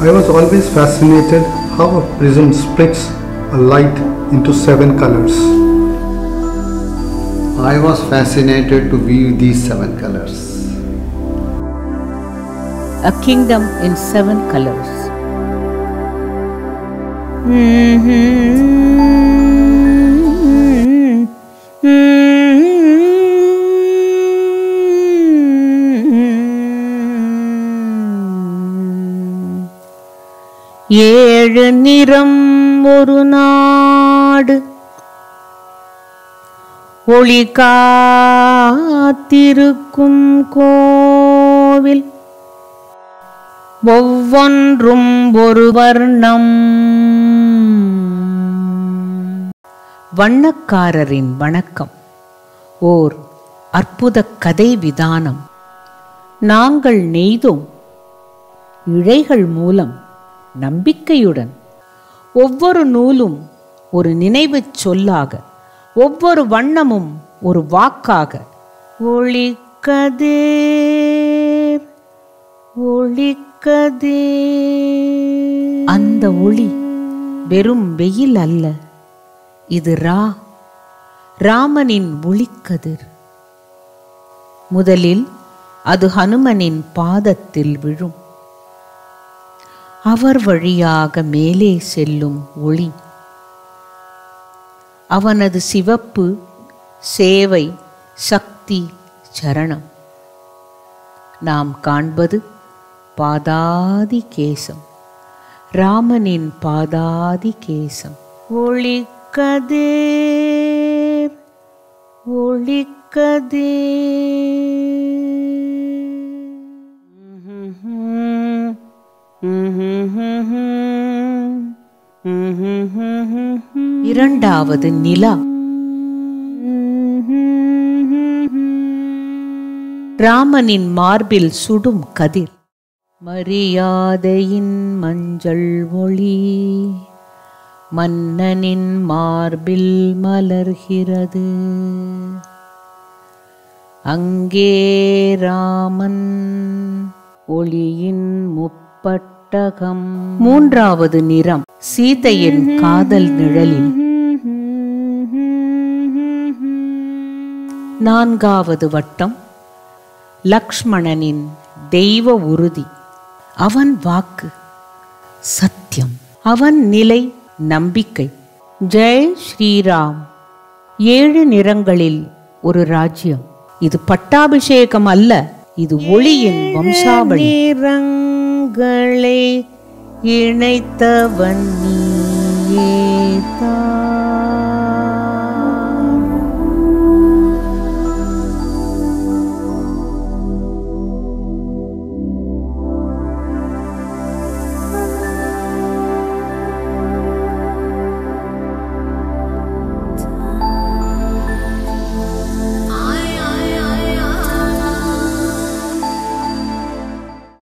I was always fascinated how a prism splits a light into 7 colors. I was fascinated to view these 7 colors. A kingdom in 7 colors. ஏழு நிறம் ஒரு நாடு ஒளி காத்திருக்கும் கோவில் ஒவ்வொன்றும் ஒரு வர்ணம். வண்ணக்காரரின் வணக்கம். ஓர் அற்புத கதை விதானம். நாங்கள் நெய்தோம் இழைகள் மூலம் நம்பிக்கையுடன். ஒவ்வொரு நூலும் ஒரு நினைவுச் சொல்லாக, ஒவ்வொரு வண்ணமும் ஒரு வாக்காக. ஒளிக்கதிர் ஒளிக்கதிர். அந்த ஒளி வெறும் வெயில் அல்ல, இது ராமனின் ஒளிக்கதிர். முதலில் அது ஹனுமனின் பாதத்தில் விழும். அவர் வழியாக மேலே செல்லும் ஒளி. அவனது சிவப்பு சேவை சக்தி சரணம். நாம் காண்பது பாதாதி கேசம், ராமனின் பாதாதி கேசம். ஒளிக்கதிர் ஒளிக்கதிர். இரண்டாவது நிலா. ராமனின் மார்பில் சுடும் கதிர். மரியாதையின் மஞ்சள் ஒளி மன்னனின் மார்பில் மலர்கிறது. அங்கே ராமன் ஒளியின் முப்பட்டகம். மூன்றாவது நிறம் சீதையின் காதல் நிழலில். நான்காவது வட்டம் லக்ஷ்மணனின் தெய்வ உறுதி. அவன் வாக்கு சத்தியம், அவன் நிலை நம்பிக்கை. ஜெய் ஸ்ரீராம். 7 நிறங்களில் ஒரு ராஜ்யம். இது பட்டாபிஷேகம் அல்ல, இது ஒளியின் வம்சாவளி. நிறங்களை இணைத்தவன் நீயே தான்.